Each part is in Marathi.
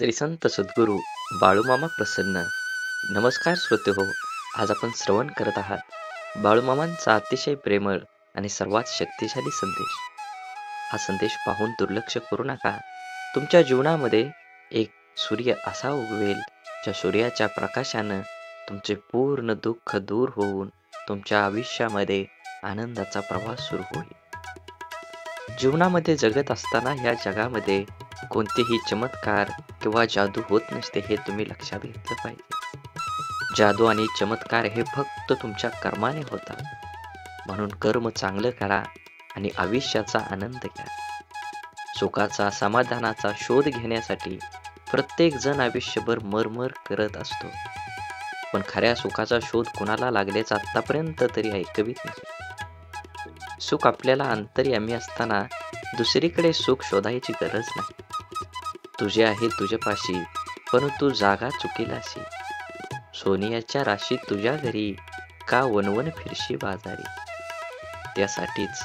श्री संत सद्गुरू बाळूमामा प्रसन्न. नमस्कार श्रोते हो. आज आपण श्रवण करत आहात बाळूमामांचा अतिशय प्रेमळ आणि सर्वात शक्तिशाली संदेश. हा संदेश पाहून दुर्लक्ष करू नका. तुमच्या जीवनामध्ये एक सूर्य असा उगवेल ज्या सूर्याच्या प्रकाशानं तुमचे पूर्ण दुःख दूर होऊन तुमच्या आयुष्यामध्ये आनंदाचा प्रवास सुरू होईल. जीवनामध्ये जगत असताना या जगामध्ये कोणतेही चमत्कार किंवा जादू होत नसते, हे तुम्ही लक्षात घेतलं पाहिजे. जादू आणि चमत्कार हे फक्त तुमच्या कर्माने होतात. म्हणून कर्म चांगलं करा आणि आयुष्याचा आनंद घ्या. सुखाचा समाधानाचा शोध घेण्यासाठी प्रत्येक जण आयुष्यभर मरमर करत असतो, पण खऱ्या सुखाचा शोध कुणाला लागल्याचा आतापर्यंत तरी ऐकवीत नाही. सुख आपल्याला अंतर्यामी असताना दुसरीकडे सुख शोधायची गरज नाही. तुझे आहे तुझ्यापाशी, पण तू जागा चुकीलाशी. सोनियाच्या राशी तुझ्या घरी, का वनवन फिरशी बाजारी. त्यासाठीच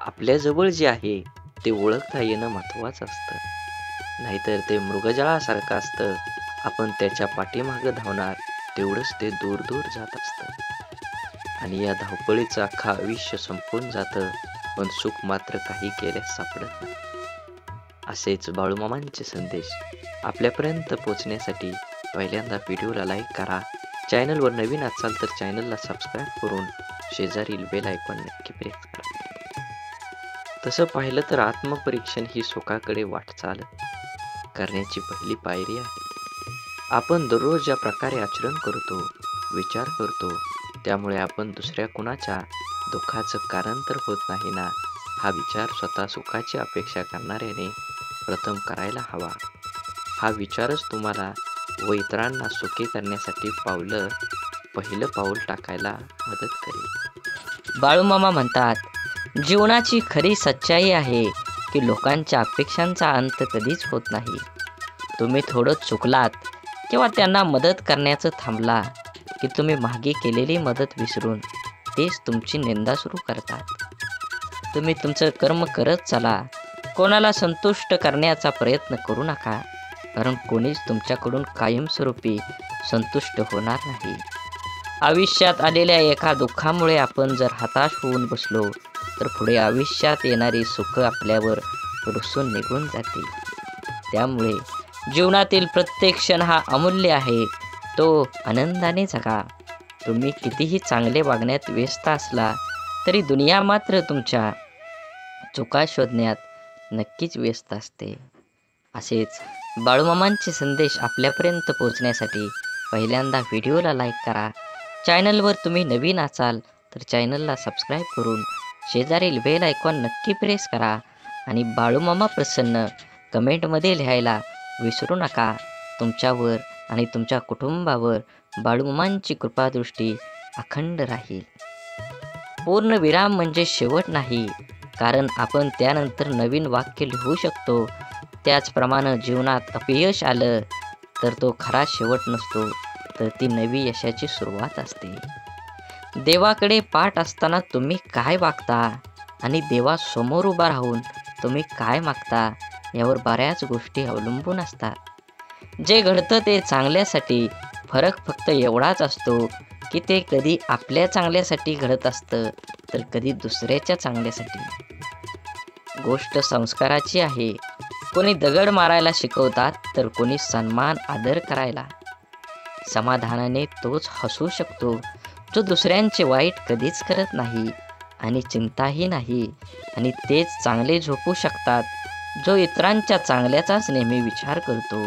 आपल्याजवळ जे आहे ते ओळखता येणं महत्वाचं असतं. नाहीतर ते मृगजळासारखं असतं. आपण त्याच्या पाठीमागं धावणार तेवढंच ते दूर दूर जात असतं आणि या धावपळीचं अख्खं आयुष्य संपून जातं, पण सुख मात्र काही केल्यास सापडत नाही. असेच बाळूमामांचे संदेश आपल्यापर्यंत पोहोचण्यासाठी पहिल्यांदा व्हिडिओला लाईक करा. चॅनलवर नवीन असाल तर चॅनलला सबस्क्राईब करून शेजारील बेल आयकॉन नक्की प्रेस करा. तसं पाहिलं तर आत्मपरीक्षण ही सुखाकडे वाटचाल करण्याची पहिली पायरी आहे. आपण दररोज ज्या प्रकारे आचरण करतो, विचार करतो, त्यामुळे आपण दुसऱ्या कुणाच्या दुःखाचं कारण तर होत नाही ना, हा विचार स्वतः सुखाची अपेक्षा करणाऱ्याने प्रथम करायला हवा. हा विचारच तुम्हाला व इतरांना सुखी करण्यासाठी पहिलं पाऊल टाकायला मदत करेल. बाळूमामा म्हणतात, जीवनाची खरी सच्चाई आहे की लोकांच्या अपेक्षांचा अंत कधीच होत नाही. तुम्ही थोडं चुकलात किंवा त्यांना मदत करण्याचं थांबला की तुम्ही मागे केलेली मदत विसरून तेच तुमची निंदा सुरू करतात. तुम्ही तुमचं कर्म करत चला. कोणाला संतुष्ट करण्याचा प्रयत्न करू नका, कारण कोणीच तुमच्याकडून कायमस्वरूपी संतुष्ट होणार नाही. आयुष्यात आलेल्या एका दुःखामुळे आपण जर हताश होऊन बसलो तर पुढे आयुष्यात येणारी सुख आपल्यावर रुसून निघून जातील. त्यामुळे जीवनातील प्रत्येक क्षण हा अमूल्य आहे, तो आनंदाने जगा. तुम्ही कितीही चांगले वागण्यात व्यस्त असला तरी दुनिया मात्र तुमच्या चुका शोधण्यात नक्कीच व्यस्त असते. असेच बाळूमामांचे संदेश आपल्यापर्यंत पोहोचण्यासाठी पहिल्यांदा व्हिडिओला लाईक करा. चॅनलवर तुम्ही नवीन असाल तर चॅनलला सबस्क्राईब करून शेजारील बेल आयकॉन नक्की प्रेस करा आणि बाळूमामा प्रसन्न कमेंटमध्ये लिहायला विसरू नका. तुमच्यावर आणि तुमच्या कुटुंबावर बाळूमामांची कृपादृष्टी अखंड राहील. पूर्ण विराम म्हणजे शेवट नाही, कारण आपण त्यानंतर नवीन वाक्य लिहू शकतो. त्याचप्रमाणे जीवनात अपयश आलं तर तो खरा शेवट नसतो, तर ती नवी यशाची सुरुवात असते. देवाकडे पाठ असताना तुम्ही काय वागता आणि देवासमोर उभा राहून तुम्ही काय मागता यावर बऱ्याच गोष्टी अवलंबून असतात. जे घडतं ते चांगल्यासाठी. फरक फक्त एवढाच असतो की ते कधी आपल्या चांगल्यासाठी घडत असतं तर कधी दुसऱ्याच्या चांगल्यासाठी. गोष्ट संस्काराची आहे. कोणी दगड मारायला शिकवतात तर कोणी सन्मान आदर करायला. समाधानाने तोच हसू शकतो जो दुसऱ्यांचे वाईट कधीच करत नाही आणि चिंताही नाही, आणि तेच चांगले झोपू शकतात जो इतरांच्या चांगल्याचाच नेहमी विचार करतो.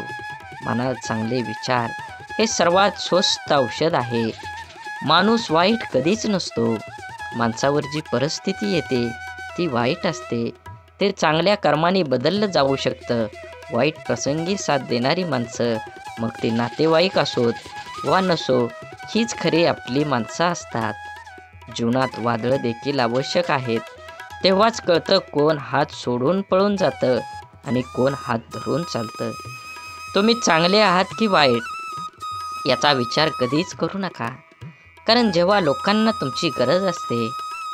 मनात चांगले विचार हे सर्वात स्वस्त औषध आहे. माणूस वाईट कधीच नसतो. माणसावर जी परिस्थिती येते ती वाईट असते. ते चांगल्या कर्माने बदललं जाऊ शकतं. वाईट प्रसंगी साथ देणारी माणसं, मग ते नातेवाईक असोत वा नसो, हीच खरी आपली माणसं असतात. जीवनात वादळं देखील आवश्यक आहेत. तेव्हाच कळतं कोण हात सोडून पळून जातं आणि कोण हात धरून चालतं. तुम्ही चांगले आहात की वाईट याचा विचार कधीच करू नका, कारण जेव्हा लोकांना तुमची गरज असते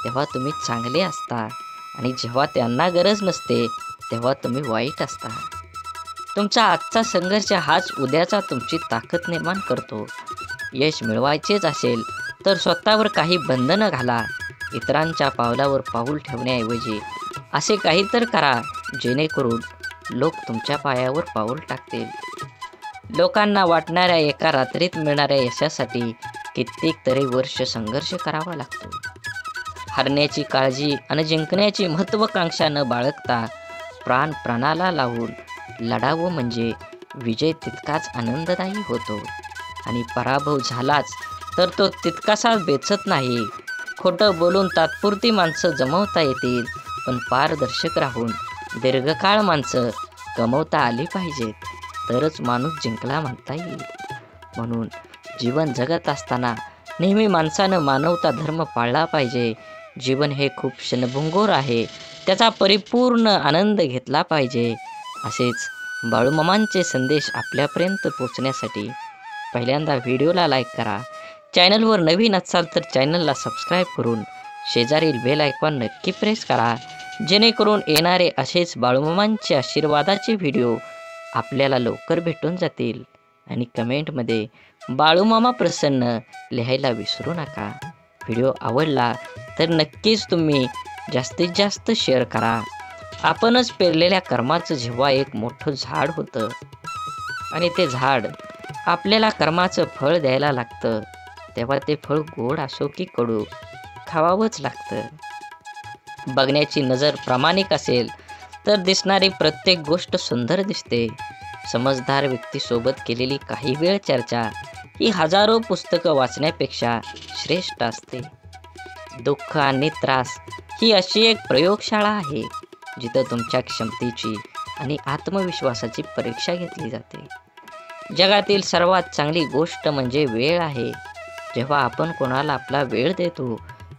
तेव्हा तुम्ही चांगले असता आणि जेव्हा त्यांना गरज नसते तेव्हा तुम्ही वाईट असता. तुमचा आजचा संघर्ष हाच उद्याचा तुमची ताकद निर्माण करतो. यश मिळवायचेच असेल तर स्वतःवर काही बंधनं घाला. इतरांच्या पावलावर पाऊल ठेवण्याऐवजी असे काही तर करा जेणेकरून लोक तुमच्या पायावर पाऊल टाकतील. लोकांना वाटणाऱ्या एका रात्रीत मिळणाऱ्या यशासाठी कित्येक तरी वर्ष संघर्ष करावा लागतो. हरण्याची काळजी आणि जिंकण्याची महत्त्वाकांक्षा न बाळगता प्राणाला लावून लढावं म्हणजे विजय तितकाच आनंददायी होतो आणि पराभव झालाच तर तो तितकासा बेचत नाही. खोटं बोलून तात्पुरती माणसं जमवता येतील, पण पारदर्शक राहून दीर्घकाळ माणसं कमवता आली पाहिजेत, तरच माणूस जिंकला म्हणता येईल. म्हणून जीवन जगत असताना नेहमी माणसानं मानवता धर्म पाळला पाहिजे. जीवन हे खूप क्षणभंगूर आहे, त्याचा परिपूर्ण आनंद घेतला पाहिजे. असेच बाळूमामांचे संदेश आपल्यापर्यंत पोचण्यासाठी पहिल्यांदा व्हिडिओला लाईक करा. चॅनलवर नवीन असाल तर चॅनलला सबस्क्राईब करून शेजारील बेल आयकॉन नक्की प्रेस करा, जेणेकरून येणारे असेच बाळूमामांचे आशीर्वादाचे व्हिडिओ आपल्याला लवकर भेटून जातील. आणि कमेंटमध्ये बाळूमामा प्रसन्न लिहायला विसरू नका. व्हिडिओ आवडला तर नक्कीच तुम्ही जास्तीत जास्त शेअर करा. आपणच पेरलेल्या कर्माचं जेव्हा एक मोठं झाड होतं आणि ते झाड आपल्याला कर्माचं फळ द्यायला लागतं, तेव्हा ते फळ गोड असो की कडू खावावंच लागतं. बघण्याची नजर प्रामाणिक असेल तर दिसणारी प्रत्येक गोष्ट सुंदर दिसते. समजदार व्यक्तीसोबत केलेली काही वेळ चर्चा ही हजारो पुस्तकं वाचण्यापेक्षा श्रेष्ठ असते. दुःख आणि त्रास ही अशी एक प्रयोगशाळा आहे जिथं तुमच्या क्षमतेची आणि आत्मविश्वासाची परीक्षा घेतली जाते. जगातील सर्वात चांगली गोष्ट म्हणजे वेळ आहे. जेव्हा आपण कोणाला आपला वेळ देतो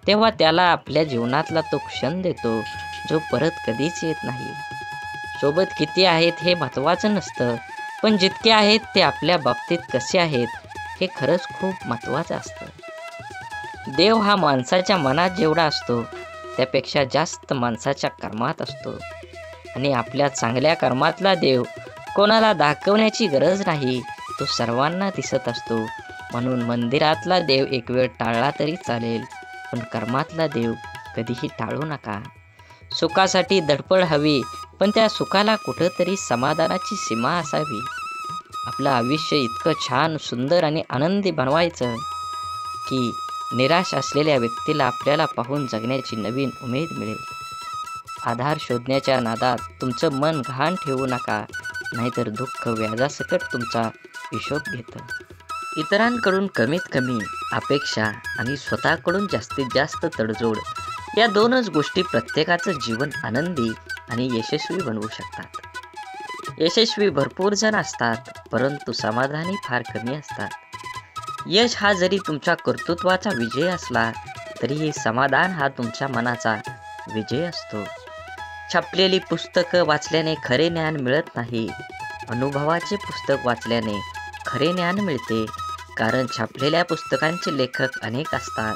तेव्हा त्याला आपल्या जीवनातला तो क्षण देतो जो परत कधीच येत नाही. सोबत किती आहेत हे महत्त्वाचं नसतं, पण जितके आहेत ते आपल्या बाबतीत कसे आहेत हे खरंच खूप महत्त्वाचं असतं. देव हा माणसाच्या मनात जेवढा असतो त्यापेक्षा जास्त माणसाच्या कर्मात असतो आणि आपल्या चांगल्या कर्मातला देव कोणाला दाखवण्याची गरज नाही, तो सर्वांना दिसत असतो. म्हणून मंदिरातला देव एक वेळ टाळला तरी चालेल, पण कर्मातला देव कधीही टाळू नका. सुखासाठी धडपड हवी, पण त्या सुखाला कुठंतरी समाधानाची सीमा असावी. आपलं आयुष्य इतकं छान, सुंदर आणि आनंदी बनवायचं की निराश असलेल्या व्यक्तीला आपल्याला पाहून जगण्याची नवीन उमेद मिळेल. आधार शोधण्याच्या नादात तुमचं मन घाण ठेवू नका, नाहीतर दुःख व्याजासकट तुमचा हिशोब घेतं. इतरांकडून कमीत कमी अपेक्षा आणि स्वतःकडून जास्तीत जास्त तडजोड या दोनच गोष्टी प्रत्येकाचं जीवन आनंदी आणि यशस्वी बनवू शकतात. यशस्वी भरपूर जण असतात, परंतु समाधानी फार कमी असतात. यश हा जरी तुमच्या कर्तृत्वाचा विजय असला तरीही समाधान हा तुमच्या मनाचा विजय असतो. छापलेली पुस्तकं वाचल्याने खरे ज्ञान मिळत नाही, अनुभवाचे पुस्तक वाचल्याने खरे ज्ञान मिळते. कारण छापलेल्या पुस्तकांचे लेखक अनेक असतात,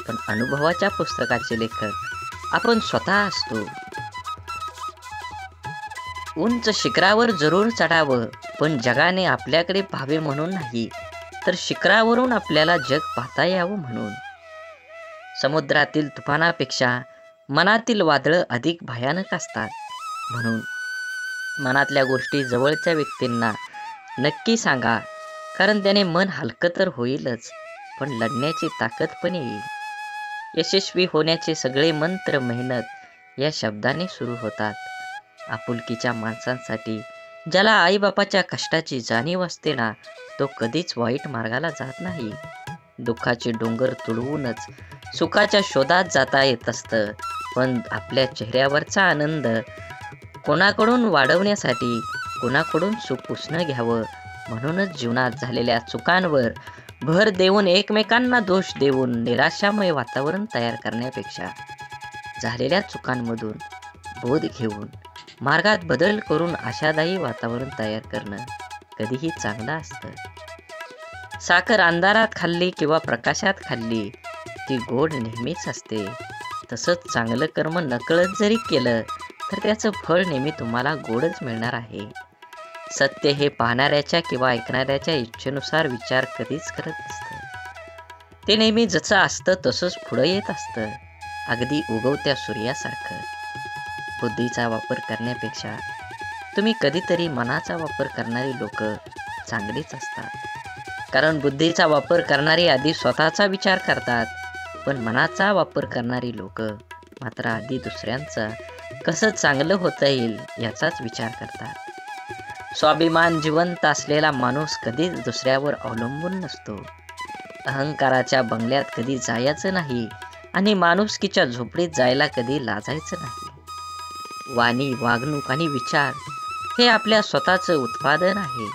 पण अनुभवाच्या पुस्तकाचे लेखक आपण स्वतः असतो. उंच शिखरावर जरूर चढावं, पण जगाने आपल्याकडे पाहावे म्हणून नाही, तर शिखरावरून आपल्याला जग पाहता यावं म्हणून. समुद्रातील तुफानापेक्षा मनातील वादळं अधिक भयानक असतात. म्हणून मनातल्या गोष्टी जवळच्या व्यक्तींना नक्की सांगा, कारण त्याने मन हलकं तर होईलच, पण लढण्याची ताकद पण येईल. यशस्वी होण्याचे सगळे मंत्र मेहनत या शब्दाने सुरू होतात. आपुलकीच्या माणसांसाठी ज्याला आईबापाच्या कष्टाची जाणीव असते ना, तो कधीच वाईट मार्गाला जात नाही. दुःखाचे डोंगर तुडवूनच सुखाच्या शोधात जाता येत असतं, पण आपल्या चेहऱ्यावरचा आनंद कोणाकडून वाढवण्यासाठी कोणाकडून सुख उसणं घ्यावं. म्हणूनच जीवनात झालेल्या चुकांवर भर देऊन एकमेकांना दोष देऊन निराशामय वातावरण तयार करण्यापेक्षा झालेल्या चुकांमधून बोध घेऊन मार्गात बदल करून आशादायी वातावरण तयार करणं कधीही चांगलं असतं. साखर अंधारात खाल्ली किंवा प्रकाशात खाल्ली ती गोड नेहमीच असते. तसंच चांगलं कर्म नकळत जरी केलं तर त्याचं फळ नेहमी तुम्हाला गोडच मिळणार आहे. सत्य हे पाहणाऱ्याच्या किंवा ऐकणाऱ्याच्या इच्छेनुसार विचार कधीच करत नसतं. ते नेहमी जसं असतं तसंच पुढं येत असतं, अगदी उगवत्या सूर्यासारखं. बुद्धीचा वापर करण्यापेक्षा तुम्ही कधीतरी मनाचा वापर करणारी लोक चांगलीच असतात. कारण बुद्धीचा वापर करणारी आधी स्वतःचा विचार करतात, पण मनाचा वापर करणारी लोक मात्र आधी दुसऱ्यांचं कसं चांगलं होता येईल याचाच विचार करतात. स्वाभिमान जिवंत असलेला माणूस कधीच दुसऱ्यावर अवलंबून नसतो. अहंकाराच्या बंगल्यात कधी जायचं नाही आणि माणुसकीच्या झोपडीत जायला कधी लाजायचं नाही. वाणी, वागणूक आणि विचार हे आपल्या स्वतःचं उत्पादन आहे.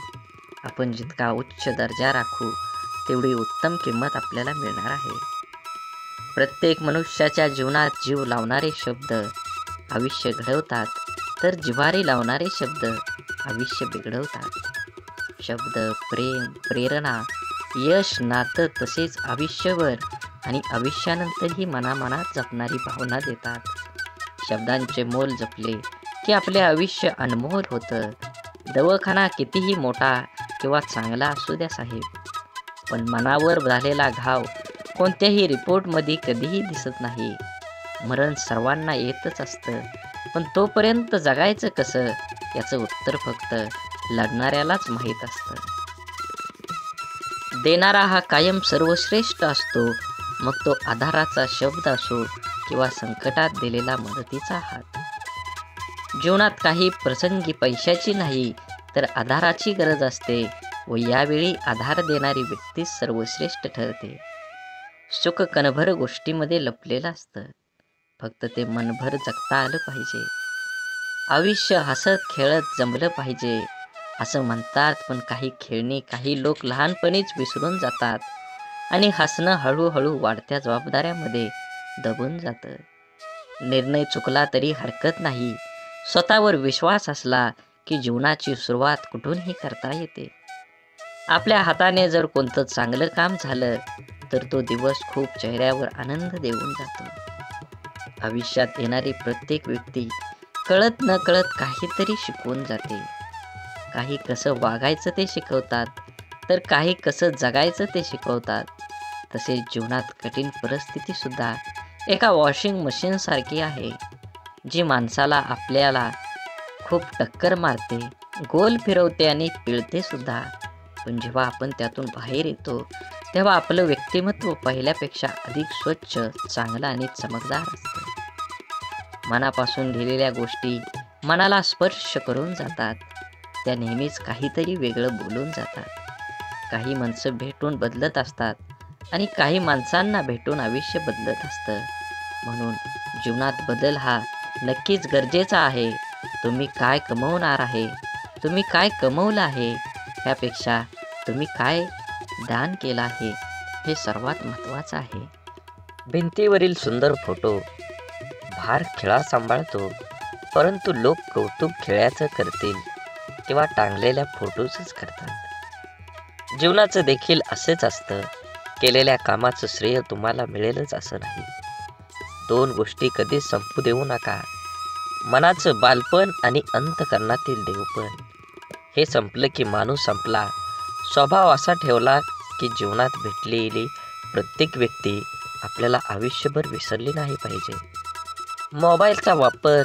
आपण जितका उच्च दर्जा राखू तेवढी उत्तम किंमत आपल्याला मिळणार आहे. प्रत्येक मनुष्याच्या जीवनात जीव लावणारे शब्द आयुष्य घडवतात, तर जिव्हारी लावणारे शब्द आयुष्य बिघडवतात. शब्द, प्रेम, प्रेरणा, यश, नातं तसेच आयुष्यभर आणि आयुष्यानंतरही मनामनात जपणारी भावना देतात. शब्दांचे मोल जपले की आपले आयुष्य अनमोल होतं. दवाखाना कितीही मोठा किंवा चांगला असू द्या साहेब, पण मनावर झालेला घाव कोणत्याही रिपोर्टमध्ये कधीही दिसत नाही. मरण सर्वांना येतच असतं, पण तोपर्यंत जगायचं कसं याचं उत्तर फक्त लढणाऱ्यालाच माहीत असतं. देणारा हा कायम सर्वश्रेष्ठ असतो, मग तो आधाराचा शब्द असो किंवा संकटात दिलेला मदतीचा हात. जीवनात काही प्रसंगी पैशाची नाही तर आधाराची गरज असते व यावेळी आधार देणारी व्यक्ती सर्वश्रेष्ठ ठरते. सुख कणभर गोष्टीमध्ये लपलेलं असतं, फक्त ते मनभर जगता आलं पाहिजे. आयुष्य हसत खेळत जमलं पाहिजे असं म्हणतात, पण काही खेळणी काही लोक लहानपणीच विसरून जातात आणि हसणं हळूहळू वाढत्या जबाबदाऱ्यामध्ये दबून जातं. निर्णय चुकला तरी हरकत नाही, स्वतःवर विश्वास असला की जीवनाची सुरुवात कुठूनही करता येते. आपल्या हाताने जर कोणतं चांगलं काम झालं तर तो दिवस खूप चेहऱ्यावर आनंद देऊन जातो. आयुष्यात येणारी प्रत्येक व्यक्ती कळत न कळत काहीतरी शिकवून जाते. काही कसं वागायचं ते शिकवतात, तर काही कसं जगायचं ते शिकवतात. तसेच जीवनात कठीण परिस्थिती सुद्धा एका वॉशिंग मशीन सारखी आहे, जी माणसाला आपल्याला खूप टक्कर मारते, गोल फिरवते आणि पिळते सुद्धा. पण जेव्हा आपण त्यातून बाहेर येतो तेव्हा आपलं व्यक्तिमत्व पहिल्यापेक्षा अधिक स्वच्छ, चांगलं आणि चमकदार असतं. मनापासून लिहिलेल्या गोष्टी मनाला स्पर्श करून जातात. त्या नेहमीच काहीतरी वेगळं बोलून जातात. काही माणसं भेटून बदलत असतात आणि काही माणसांना भेटून आयुष्य बदलत असतं. म्हणून जीवनात बदल हा नक्कीच गरजेचा आहे. तुम्ही काय कमवणार आहे, तुम्ही काय कमवलं आहे, ह्यापेक्षा तुम्ही काय दान केलं आहे हे सर्वात महत्त्वाचं आहे. भिंतीवरील सुंदर फोटो भार खेळा सांभाळतो, परंतु लोक कौतुक खेळाचं करतील तेव्हा टांगलेल्या फोटोचंच करतात. जीवनाचं देखील असंच असतं. केलेल्या कामाचं श्रेय तुम्हाला मिळेलच असं नाही. दोन गोष्टी कधी संपू देऊ नका, मनाचं बालपण आणि अंतःकरणातील देवपण. हे संपलं की माणूस संपला. स्वभाव असा ठेवला की जीवनात भेटलेली प्रत्येक व्यक्ती आपल्याला आयुष्यभर विसरली नाही पाहिजे. मोबाईलचा वापर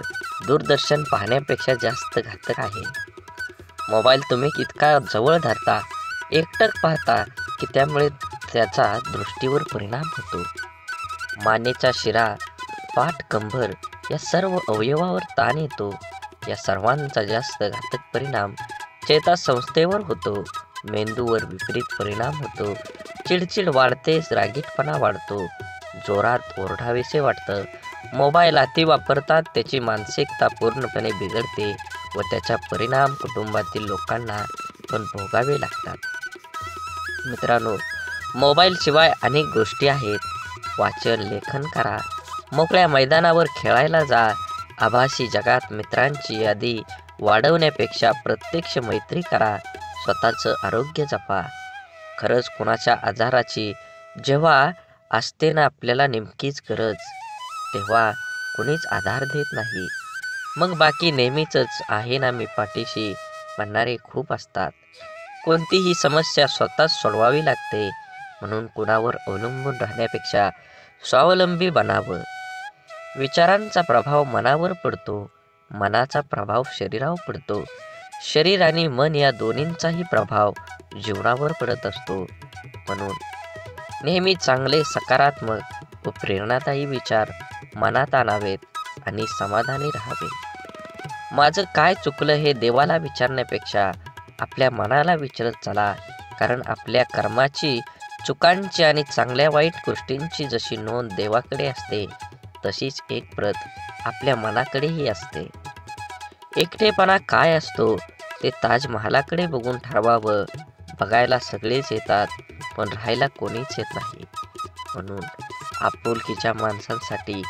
दूरदर्शन पाहण्यापेक्षा जास्त घातक आहे. मोबाईल तुम्ही इतका जवळ धरता, एकटक पाहता की त्यामुळे त्याचा दृष्टीवर परिणाम होतो. मानेचा शिरा, पाठ, कंबर या सर्व अवयवावर ताण येतो. या सर्वांचा जास्त घातक परिणाम चेतासंस्थेवर होतो. मेंदूवर विपरीत परिणाम होतो. चिडचिड वाढते, रागीटपणा वाढतो, जोरात ओरडावेसे वाटतं. मोबाईल अति वापरतात त्याची मानसिकता पूर्णपणे बिघडते व त्याचा परिणाम कुटुंबातील लोकांना पण भोगावे लागतात. मित्रांनो, मोबाईलशिवाय अनेक गोष्टी आहेत. वाचन, लेखन करा, मोकळ्या मैदानावर खेळायला जा. आभासी जगात मित्रांची यादी वाढवण्यापेक्षा प्रत्यक्ष मैत्री करा. स्वतःचं आरोग्य जपा. खरंच कुणाच्या आजाराची जेव्हा असते ना आपल्याला नेमकीच गरज, तेव्हा कुणीच आधार देत नाही. मग बाकी नेहमीच आहे ना मी पाठीशी, म्हणणारे खूप असतात. कोणतीही समस्या स्वतःच सोडवावी लागते, म्हणून कुणावर अवलंबून राहण्यापेक्षा स्वावलंबी बनावं. विचारांचा प्रभाव मनावर पडतो, मनाचा प्रभाव शरीरावर पडतो, शरीर आणि मन या दोन्हींचाही प्रभाव जीवनावर पडत असतो. म्हणून नेहमी चांगले, सकारात्मक व प्रेरणादायी विचार मनात आणावेत आणि समाधानी राहावे. माझं काय चुकलं हे देवाला विचारण्यापेक्षा आपल्या मनाला विचारत चला, कारण आपल्या कर्माची, चुकांची आणि चांगल्या वाईट गोष्टींची जशी नोंद देवाकडे असते, तशीच एक प्रत आपल्या मनाकडेही असते. एकटेपणा काय असतो ते ताजमहालाकडे बघून ठरवावं. बघायला सगळेच येतात, पण राहायला कोणीच येत नाही. म्हणून आपुलकीच्या माणसांसाठी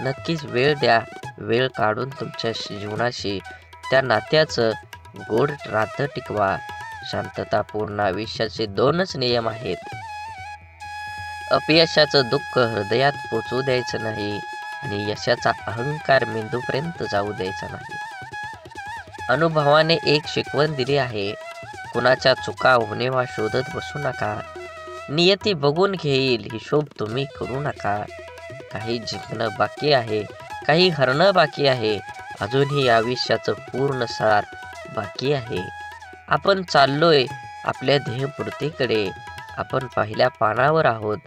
नक्कीच वेळ द्या. वेळ काढून तुमच्या जीवनाशी, त्या नात्याचं गोड नातं टिकवा. शांततापूर्ण आयुष्याचे 2च नियम आहेत. अपयशाचं दुःख हृदयात पोचू द्यायचं नाही आणि यशाचा अहंकार मेंदूपर्यंत जाऊ द्यायचा नाही. अनुभवाने एक शिकवण दिली आहे, कुणाच्या चुका उणिवा शोधत बसू नका. नियती बघून घेईल, हिशोब तुम्ही करू नका. काही जिंकणं बाकी आहे, काही हरणं बाकी आहे, अजूनही आयुष्याचं पूर्ण सार बाकी आहे. आपण चाललोय आपल्या ध्येयपूर्तीकडे. आपण पहिल्या पानावर आहोत,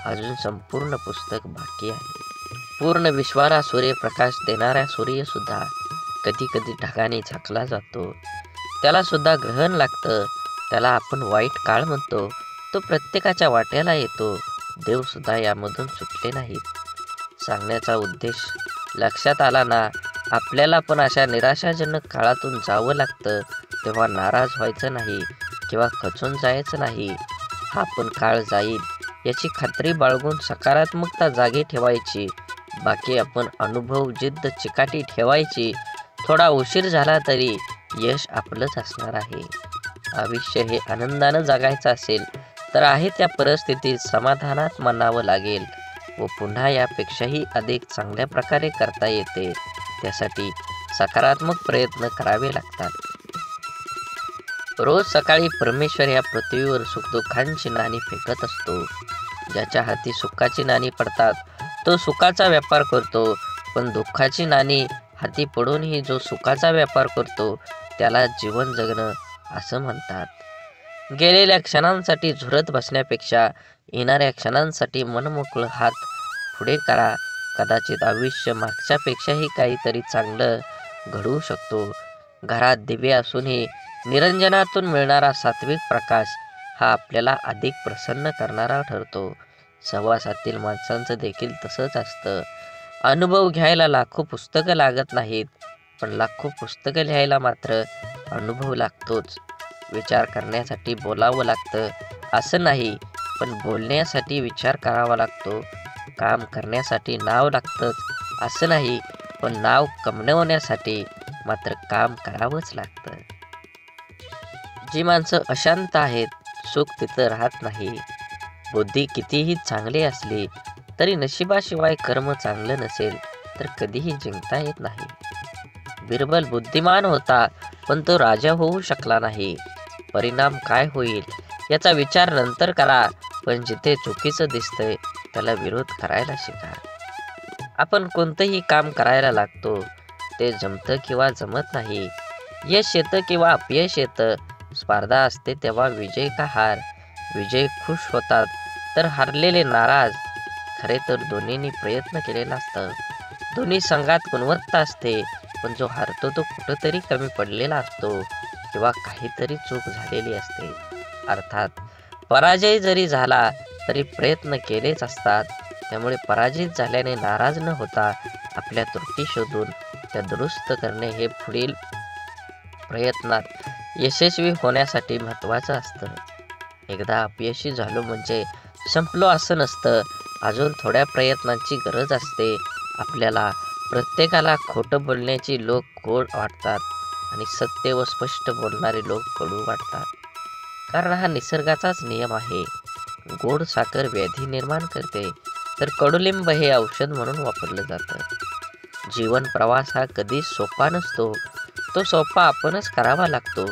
अजून संपूर्ण पुस्तक बाकी आहे. पूर्ण विश्वाला सूर्यप्रकाश देणारा सूर्यसुद्धा कधी कधी ढगाने झाकला जातो. त्याला सुद्धा ग्रहण लागतं. त्याला आपण वाईट काळ म्हणतो. तो प्रत्येकाच्या वाट्याला येतो. देवसुद्धा यामधून सुटले नाहीत. सांगण्याचा उद्देश लक्षात आला ना? आपल्याला पण अशा निराशाजनक काळातून जावं लागतं, तेव्हा नाराज व्हायचं नाही किंवा खचून जायचं नाही. हा पण काळ जाईल याची खात्री बाळगून सकारात्मकता जागी ठेवायची. बाकी आपण अनुभव, जिद्द, चिकाटी ठेवायची. थोडा उशीर झाला तरी यश आपलंच असणार आहे. आयुष्य हे आनंदानं जगायचं असेल तर आहे त्या परिस्थितीत समाधानात मानावं लागेल व पुन्हा यापेक्षाही अधिक चांगल्या प्रकारे करता येते. त्यासाठी सकारात्मक प्रयत्न करावे लागतात. रोज सकाळी परमेश्वर या पृथ्वीवर सुखदुःखांची नाणी फेकत असतो. ज्याच्या हाती सुखाची नाणी पडतात तो सुखाचा व्यापार करतो, पण दुःखाची नाणी हाती पडूनही जो सुखाचा व्यापार करतो त्याला जीवन जगणं असं म्हणतात. गेलेल्या क्षणांसाठी झुरत बसण्यापेक्षा येणाऱ्या क्षणांसाठी मनमोकळं हात पुढे करा. कदाचित आयुष्य मागच्यापेक्षाही काहीतरी चांगलं घडवू शकतो. घरात दिवे असूनही निरंजनातून मिळणारा सात्विक प्रकाश हा आपल्याला अधिक प्रसन्न करणारा ठरतो. सहवासातील माणसांचं देखील तसंच असतं. अनुभव घ्यायला लाखो पुस्तकं लागत नाहीत, पण लाखो पुस्तकं लिहायला मात्र अनुभव लागतोच. विचार करण्यासाठी बोलावं लागतं असं नाही, पण बोलण्यासाठी विचार करावा लागतो. काम करण्यासाठी नाव लागतंच असं नाही, पण नाव कमवण्यासाठी मात्र काम करावंच लागतं. जी माणसं अशांत आहेत, सुख तिथं राहत नाही. बुद्धी कितीही चांगली असली तरी नशिबाशिवाय कर्म चांगलं नसेल तर कधीही जिंकता येत नाही. बिरबल बुद्धिमान होता, पण तो राजा होऊ शकला नाही. परिणाम काय होईल याचा विचार नंतर करा, पण जिथे चुकीचं दिसतंय त्याला विरोध करायला शिका. आपण कोणतंही काम करायला लागतो, ते जमतं किंवा जमत नाही. यश येतं किंवा अपयश येतं. स्पर्धा असते तेव्हा विजय का हार. विजय खुश होतात तर हारलेले नाराज. खरे तर दोन्हींनी प्रयत्न केलेला असतं. दोन्ही संघात गुणवत्ता असते, पण जो हारतो तो कुठंतरी कमी पडलेला असतो किंवा काहीतरी चूक झालेली असते. अर्थात पराजय जरी झाला तरी प्रयत्न केलेच असतात. त्यामुळे पराजित झाल्याने नाराज न होता आपल्या त्रुटी शोधून त्या दुरुस्त करणे हे पुढील प्रयत्नात यशस्वी होण्यासाठी महत्त्वाचं असतं. एकदा अपयशी झालो म्हणजे संपलो असं नसतं. अजून थोड्या प्रयत्नांची गरज असते. आपल्याला प्रत्येकाला खोटं बोलण्याची लोक गोड वाटतात आणि सत्य व स्पष्ट बोलणारे लोक कडू वाटतात. कारण हा निसर्गाचाच नियम आहे. गोड साखर व्याधी निर्माण करते, तर कडुलिंब हे औषध म्हणून वापरलं जातं. जीवन प्रवास हा कधीच सोपा नसतो. तो तो सोपा आपणच करावा लागतो,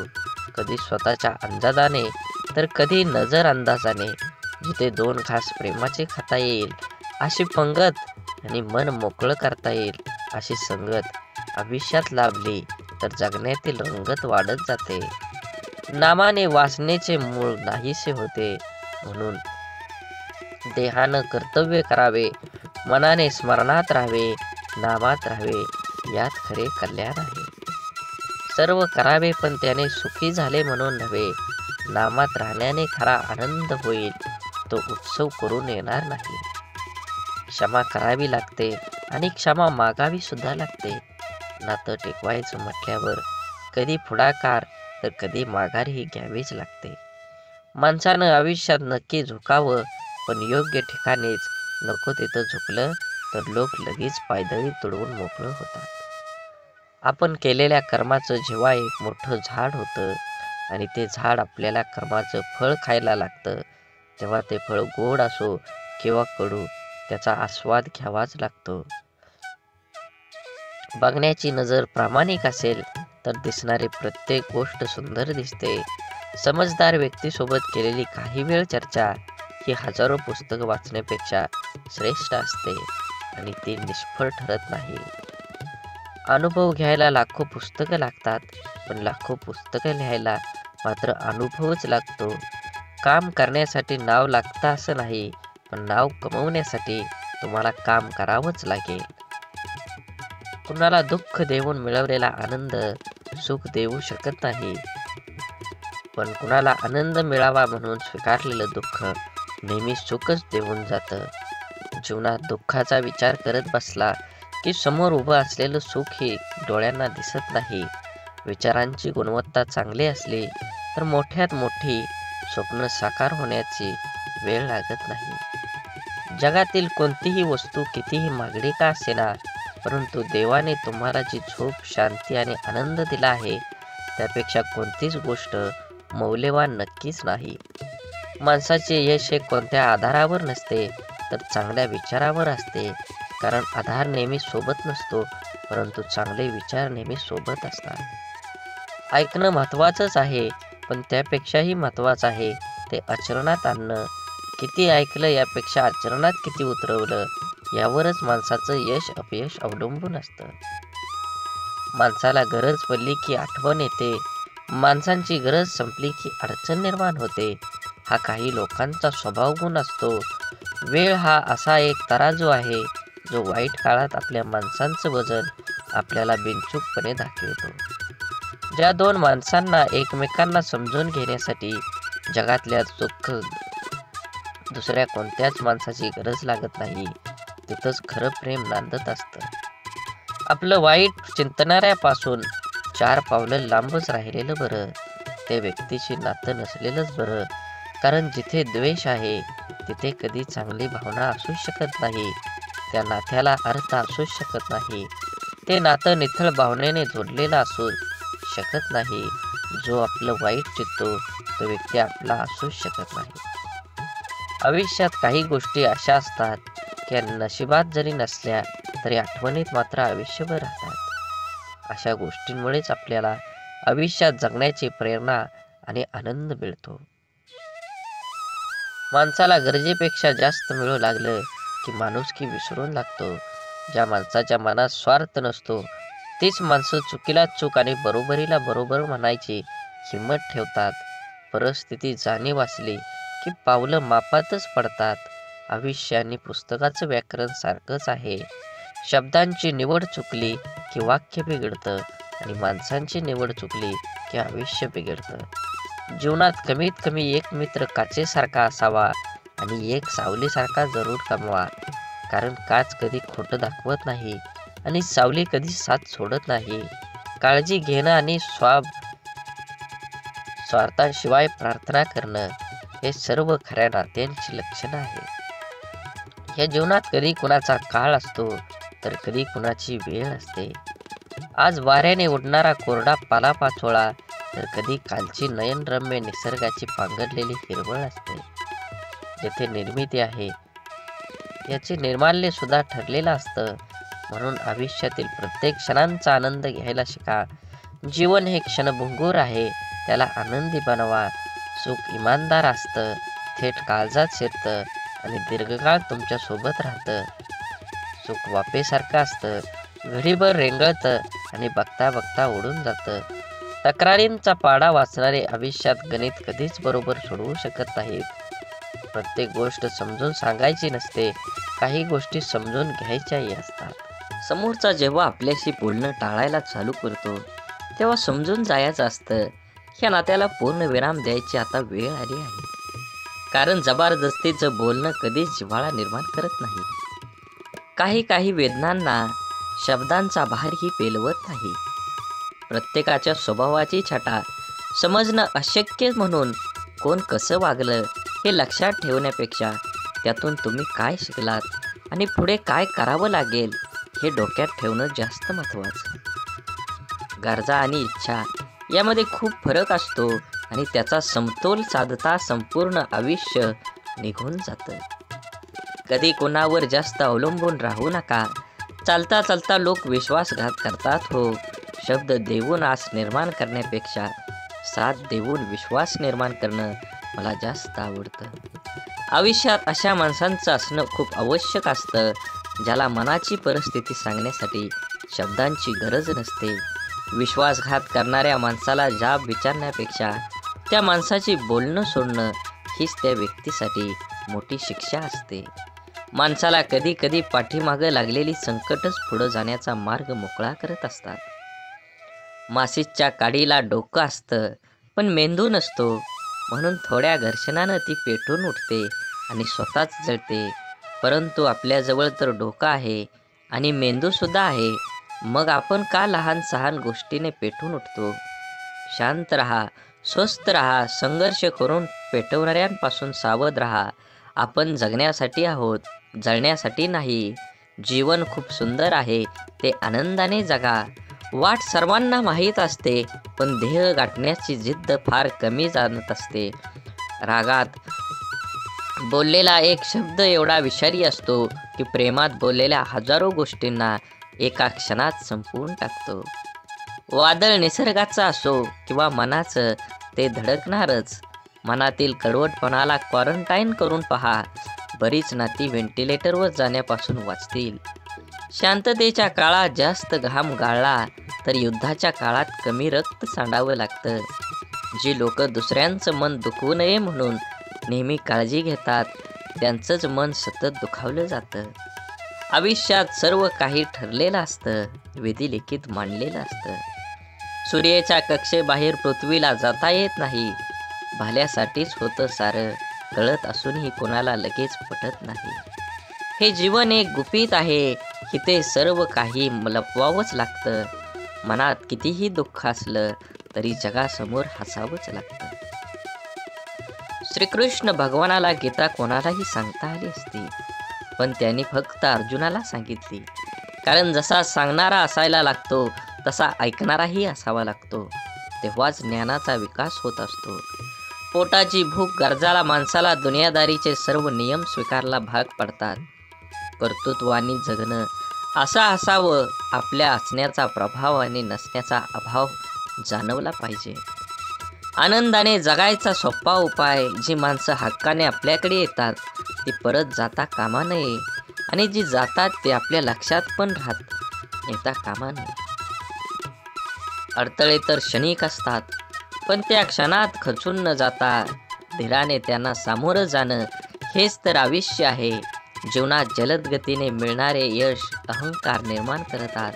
कधी स्वतःच्या अंदाजाने तर कधी नजर अंदाजाने. जिथे 2 घास प्रेमाचे खाता येईल अशी पंगत आणि मन मोकळं करता येईल अशी संगत आयुष्यात लाभली तर जगण्यातील रंगत वाढत जाते. नामाने वासनेचे मूळ नाहीसे होते. म्हणून देहानं कर्तव्य करावे, मनाने स्मरणात राहावे, नामात राहावे, यात खरे कल्याण आहे. सर्व करावे पण त्याने सुखी झाले म्हणून नव्हे. नामात राहण्याने खरा आनंद होईल, तो उत्सव करून येणार नाही. क्षमा करावी लागते आणि क्षमा मागावी सुद्धा लागते. नातं टिकवायचं म्हटल्यावर कधी पुढाकार तर कधी माघारही घ्यावीच लागते. माणसानं आयुष्यात नक्की झुकावं, पण योग्य ठिकाणीच. नको तिथं झुकलं तर लोक लगेच पायदळी तुडवून मोकळं होतात. आपण केलेल्या कर्माचं जेव्हा एक मोठं झाड होतं आणि ते झाड आपल्याला कर्माचं फळ खायला लागतं, तेव्हा ते फळ गोड असो किंवा कडू, त्याचा आस्वाद घ्यावाच लागतो. बघण्याची नजर प्रामाणिक असेल तर दिसणारी प्रत्येक गोष्ट सुंदर दिसते. समजदार व्यक्तीसोबत केलेली काही वेळ चर्चा ही हजारो पुस्तकं वाचण्यापेक्षा श्रेष्ठ असते आणि ती निष्फळ ठरत नाही. अनुभव घ्यायला लाखो पुस्तकं लागतात, पण लाखो पुस्तकं लिहायला मात्र अनुभवच लागतो. काम करण्यासाठी नाव लागतं असं नाही, पण नाव कमवण्यासाठी तुम्हाला काम करावंच लागेल. कुणाला दुःख देऊन मिळवलेला आनंद सुख देऊ शकत नाही, पण कुणाला आनंद मिळावा म्हणून स्वीकारलेलं दुःख नेहमी सुखच देऊन जातं. जीवनात दुःखाचा विचार करत बसला की समोर उभं असलेलं सुख हे डोळ्यांना दिसत नाही. विचारांची गुणवत्ता चांगली असली तर मोठ्यात मोठी स्वप्न साकार होण्याची वेळ लागत नाही. जगातील कोणतीही वस्तू कितीही महागडी का असेना, परंतु देवाने तुम्हाला जी झोप, शांती आणि आनंद दिला आहे, त्यापेक्षा कोणतीच गोष्ट मौल्यवान नक्कीच नाही. माणसाचे यश हे कोणत्या आधारावर नसते, तर चांगल्या विचारावर असते. कारण आधार नेहमी सोबत नसतो, परंतु चांगले विचार नेहमी सोबत असतात. ऐकणं महत्त्वाचंच आहे, पण त्यापेक्षाही महत्त्वाचं आहे ते आचरणात आणणं. किती ऐकलं यापेक्षा आचरणात किती उतरवलं यावरच माणसाचं यश अपयश अवलंबून असतं. माणसाला गरज पडली की आठवण येते, माणसांची गरज संपली की अडचण निर्माण होते. हा काही लोकांचा स्वभाव गुण असतो. वेळ हा असा एक तराजू आहे जो वाईट काळात आपल्या माणसांचं वजन आपल्याला बिनचूकपणे दाखवतो. ज्या 2 माणसांना एकमेकांना समजून घेण्यासाठी जगातल्या दुःख दुसऱ्या कोणत्याच माणसाची गरज लागत नाही, तिथंच खरं प्रेम नांदत असतं. आपलं वाईट चिंतणाऱ्यापासून 4 पावलं लांबच राहिलेलं बरं. त्या व्यक्तीशी नातं नसलेलंच बरं. कारण जिथे द्वेष आहे तिथे कधी चांगली भावना असू शकत नाही. त्या नात्याला अर्थ असू शकत नाही. ते नातं निथळ भावनेने जोडलेलं असू शकत नाही. जो आपलं वाईट चित्तो तो व्यक्ती आपला असू शकत नाही. आयुष्यात काही गोष्टी अशा असतात की नशिबात जरी नसल्या तरी आठवणीत मात्र आयुष्यभर राहतात. अशा गोष्टींमुळेच आपल्याला आयुष्यात जगण्याची प्रेरणा आणि आनंद मिळतो. माणसाला गरजेपेक्षा जास्त मिळू लागलं की माणुसकी विसरून लागतो. ज्या माणसाच्या मनात स्वार्थ नसतो तीच माणसं चुकीला चूक आणि बरोबरीला बरोबर म्हणायची हिंमत ठेवतात. परिस्थिती जाणीव असली की पावलं मापातच पडतात. आयुष्य आणि पुस्तकाचं व्याकरण सारखंच आहे. शब्दांची निवड चुकली की वाक्य बिघडतं आणि माणसांची निवड चुकली की आयुष्य बिघडतं. जीवनात कमीत कमी एक मित्र काचेसारखा असावा आणि एक सावलीसारखा जरूर कमवा. कारण काच कधी खोटं दाखवत नाही आणि सावली कधी साथ सोडत नाही. काळजी घेणं आणि स्वार्थाशिवाय प्रार्थना करणं हे सर्व खऱ्या नात्यांची लक्षणं आहेत. या जीवनात कधी कुणाचा काळ असतो तर कधी कुणाची वेळ असते. आज वाऱ्याने उडणारा कोरडा पालापाचोळा तर कधी कालची नयनरम्य निसर्गाची पांघरलेली हिरवळ असते. जेथे निर्मिती आहे याचे निर्माल्य सुद्धा ठरलेलं असतं. म्हणून आयुष्यातील प्रत्येक क्षणांचा आनंद घ्यायला शिका. जीवन हे क्षणभंगूर आहे, त्याला आनंदी बनवा. सुख इमानदार असतं, थेट काळजात शिरतं आणि दीर्घकाळ तुमच्या सोबत राहतं. सुख वाफेसारखं असतं, घडीभर रेंगळतं आणि बघता बघता उडून जातं. तक्रारींचा पाडा वाचणारे आयुष्यात गणित कधीच बरोबर सोडवू शकत नाहीत. प्रत्येक गोष्ट समजून सांगायची नसते, काही गोष्टी समजून घ्यायच्याही असतात. समोरचा जेव्हा आपल्याशी बोलणं टाळायला चालू करतो तेव्हा समजून जायचं असतं ह्या नात्याला पूर्ण विराम द्यायची आता वेळ आली आहे. कारण जबरदस्तीचं बोलणं कधीच जिव्हाळा निर्माण करत नाही. काही वेदनांना शब्दांचा भारही पेलवत नाही. प्रत्येकाच्या स्वभावाची छटा समजणं अशक्य म्हणून कोण कसं वागलं हे लक्षात ठेवण्यापेक्षा त्यातून तुम्ही काय शिकलात आणि पुढे काय करावं लागेल हे डोक्यात ठेवणं जास्त महत्त्वाचं. गरजा आणि इच्छा यामध्ये खूप फरक असतो आणि त्याचा समतोल साधता संपूर्ण आयुष्य निघून जातं. कधी कोणावर जास्त अवलंबून राहू नका. चालता चालता लोक विश्वासघात करतात हो. शब्द देऊन आस निर्माण करण्यापेक्षा साथ देऊन विश्वास निर्माण करणं मला जास्त आवडतं. आयुष्यात अशा माणसांचं असणं खूप आवश्यक असतं ज्याला मनाची परिस्थिती सांगण्यासाठी शब्दांची गरज नसते. विश्वासघात करणाऱ्या माणसाला जाब विचारण्यापेक्षा त्या माणसाची बोलणं सोडणं हीच त्या व्यक्तीसाठी मोठी शिक्षा असते. माणसाला कधी कधी पाठीमागं लागलेली संकटच पुढं जाण्याचा मार्ग मोकळा करत असतात. माशीच्या काडीला डोकं असतं पण मेंदू नसतो, म्हणून थोड्या घर्षणानं ती पेटून उठते आणि स्वतःच जळते. परंतु आपल्याजवळ तर डोकं आहे आणि मेंदूसुद्धा आहे, मग आपण का लहान सहान गोष्टीने पेटून उठतो? शांत रहा, स्वस्थ रहा, संघर्ष करून पेटवणाऱ्यांपासून सावध रहा. आपण जगण्यासाठी आहोत, जळण्यासाठी नाही. जीवन खूप सुंदर आहे, ते आनंदाने जगा. वाट सर्वांना माहीत असते, पण ध्येय गाठण्याची जिद्द फार कमी जाणत असते. रागात बोललेला एक शब्द एवढा विषारी असतो की प्रेमात बोललेल्या हजारो गोष्टींना एका क्षणात संपवून टाकतो. वादळ निसर्गाचं असो किंवा मनाचं, ते धडकणारच. मनातील कडवटपणाला क्वारंटाईन करून पहा. बरीच नाती व्हेंटिलेटरवर जाण्यापासून वाचतील. शांततेच्या काळात जास्त घाम गाळला तर युद्धाच्या काळात कमी रक्त सांडावं लागतं. जी लोक दुसऱ्यांचं मन दुखवू नये म्हणून नेहमी काळजी घेतात त्यांचंच मन सतत दुखावलं जातं. आयुष्यात सर्व काही ठरलेलं असतं, विधिलिखित मांडलेलं असतं. सूर्याच्या कक्षेबाहेर पृथ्वीला जाता येत नाही. भाल्यासाठीच होतं सारं, कळत असूनही कोणाला लगेच पटत नाही. हे जीवन एक गुपित आहे, इथे सर्व काही लपवावंच लागतं. मनात कितीही दुःख असलं तरी जगासमोर हसावंच लागतं. श्रीकृष्ण भगवानाला गीता कोणालाही सांगता आली असती, पण त्यांनी फक्त अर्जुनाला सांगितली. कारण जसा सांगणारा असायला लागतो तसा ऐकणाराही असावा लागतो. तेव्हाच ज्ञानाचा विकास होत असतो. पोटाची भूक गरजाला माणसाला दुनियादारीचे सर्व नियम स्वीकारला भाग पडतात. कर्तृत्वानी जगणं असं असावं, आपल्या असण्याचा प्रभाव आणि नसण्याचा अभाव जाणवला पाहिजे. आनंदाने जगायचा सोपा उपाय, जी माणसं हक्काने आपल्याकडे येतात ती परत जाता कामा नये आणि जी जातात ते आपल्या लक्षात पण येता कामा नये. अडथळे तर क्षणिक असतात, पण त्या क्षणात खचून न जाता धीराने त्यांना सामोरं जाणं हेच तर आयुष्य आहे. जीवनात जलद गतीने मिळणारे यश अहंकार निर्माण करतात,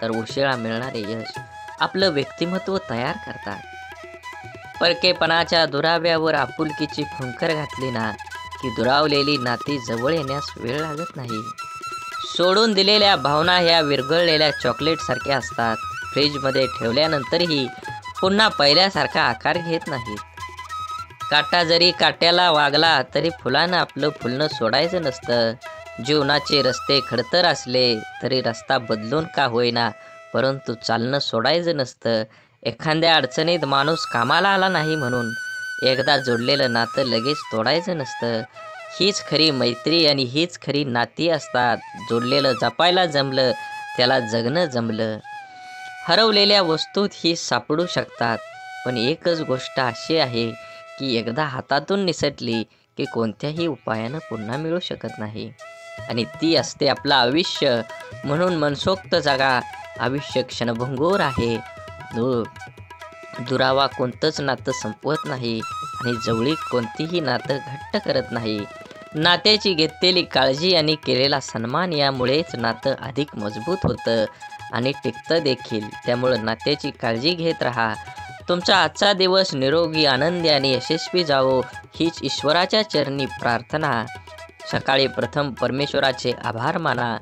तर उशिरा मिळणारे यश आपलं व्यक्तिमत्व तयार करतात. परकेपणाच्या दुराव्यावर आपुलकीची फुंकर घातली ना की दुरावलेली नाती जवळ येण्यास वेळ लागत नाही. सोडून दिलेल्या भावना ह्या विरघळलेल्या चॉकलेटसारख्या असतात. फ्रीजमध्ये ठेवल्यानंतरही पुन्हा पहिल्यासारखा आकार घेत नाहीत. काटा जरी काट्याला वागला तरी फुलानं आपलं फुलणं सोडायचं नसतं. जीवनाचे रस्ते खडतर असले तरी रस्ता बदलून का होईना, परंतु चालणं सोडायचं नसतं. एखाद्या अडचणीत माणूस कामाला आला नाही म्हणून एकदा जोडलेलं नातं लगेच तोडायचं नसतं. हीच खरी मैत्री आणि हीच खरी नाती असतात. जोडलेलं जपायला जमलं, त्याला जगणं जमलं. हरवलेल्या वस्तूतही सापडू शकतात, पण एकच गोष्ट अशी आहे की एकदा हातातून निसटली की कोणत्याही उपायानं पुन्हा मिळू शकत नाही, आणि ती असते आपलं आयुष्य. म्हणून मनसोक्त जगा. आयुष्य क्षणभंगूर आहे. दुरावा कोणतंच नातं संपवत नाही आणि जवळीक कोणतीही नातं घट्ट करत नाही. नात्याची घेतलेली काळजी आणि केलेला सन्मान यामुळेच नातं अधिक मजबूत होतं आणि टिकतं देखील. त्यामुळं नात्याची काळजी घेत राहा. तुमचा आजचा दिवस निरोगी, आनंदी आणि यशस्वी जावो हीच ईश्वराच्या चरणी प्रार्थना. सकाळी प्रथम परमेश्वराचे आभार माना.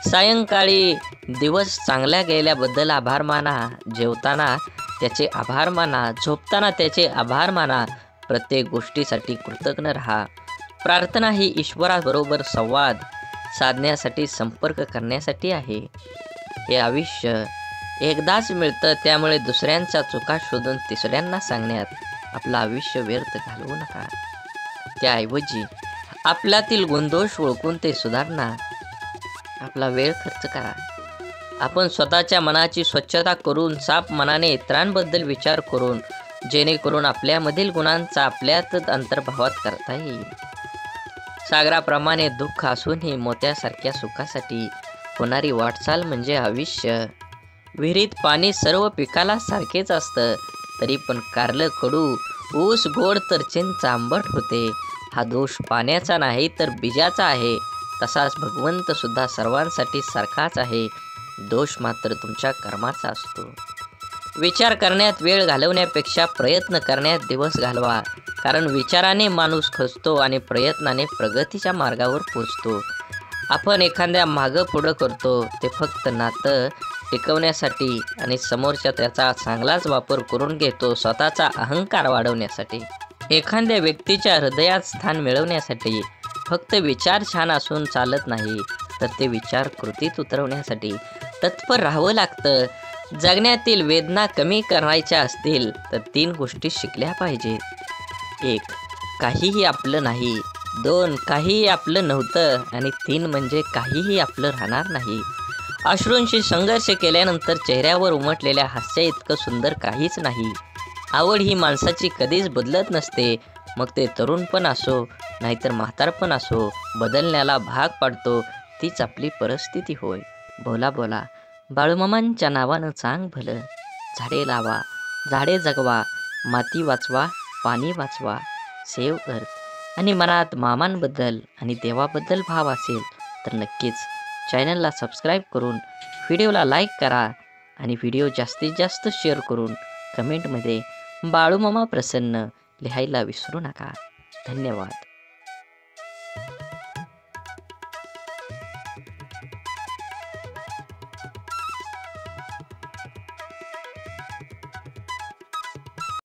सायंकाळी दिवस चांगल्या गेल्याबद्दल आभार माना. जेवताना त्याचे आभार माना. झोपताना त्याचे आभार माना. प्रत्येक गोष्टीसाठी कृतज्ञ राहा. प्रार्थना ही ईश्वराबरोबर संवाद साधण्यासाठी, संपर्क करण्यासाठी आहे. हे आयुष्य एकदाच मिळतं, त्यामुळे दुसऱ्यांच्या चुका शोधून तिसऱ्यांना सांगण्यात आपलं आयुष्य व्यर्थ घालवू नका. त्याऐवजी आपल्यातील गुणदोष ओळखून ते सुधारणा आपला वेळ खर्च करा. आपण स्वतःच्या मनाची स्वच्छता करून, साफ मनाने इतरांबद्दल विचार करून, जेणेकरून आपल्यामधील गुणांचा आपल्यातच अंतर्भावात करता येईल. सागराप्रमाणे दुःख असूनही मोत्यासारख्या सुखासाठी होणारी वाटचाल म्हणजे आयुष्य. विहिरीत पाणी सर्व पिकाला सारखेच असतं, तरी पण कारलं कडू, ऊस गोड तर चिंच आंबट होते. हा दोष पाण्याचा नाही तर बीजाचा आहे. तसाच भगवंत सुद्धा सर्वांसाठी सारखाच आहे. दोष मात्र तुमच्या कर्माचा असतो. विचार करण्यात वेळ घालवण्यापेक्षा प्रयत्न करण्यात दिवस घालवा. कारण विचाराने माणूस खचतो आणि प्रयत्नाने प्रगतीच्या मार्गावर पोचतो. आपण एखाद्या मागं पुढं करतो ते फक्त नातं टिकवण्यासाठी आणि समोरच्या त्याचा चांगलाच वापर करून घेतो स्वतःचा अहंकार वाढवण्यासाठी. एखाद्या व्यक्तीच्या हृदयात स्थान मिळवण्यासाठी फक्त विचार छान असून चालत नाही, तर ते विचार कृतीत उतरवण्यासाठी तत्पर राहावं लागतं. जगण्यातील वेदना कमी करायच्या असतील तर 3 गोष्टी शिकल्या पाहिजेत. 1. काहीही आपलं नाही. 2. काहीही आपलं नव्हतं. आणि 3 म्हणजे काहीही आपलं राहणार नाही. अश्रूंशी संघर्ष केल्यानंतर चेहऱ्यावर उमटलेल्या हास्य इतकं सुंदर काहीच नाही. आवड ही माणसाची कधीच बदलत नसते. मग ते तरुणपण असो नाहीतर म्हातारपण असो, बदलण्याला भाग पाडतो तीच आपली परिस्थिती होय. बोला बोला बाळूमामांच्या नावानं चांग भलं. झाडे लावा, झाडे जगवा, माती वाचवा, पाणी वाचवा, सेव्ह अर्थ. आणि मनात मामांबद्दल आणि देवाबद्दल भाव असेल तर नक्कीच चॅनलला सबस्क्राईब करून व्हिडिओला लाईक करा आणि व्हिडिओ जास्तीत जास्त शेअर करून कमेंटमध्ये बाळूमामा प्रसन्न लिहायला विसरू नका. धन्यवाद.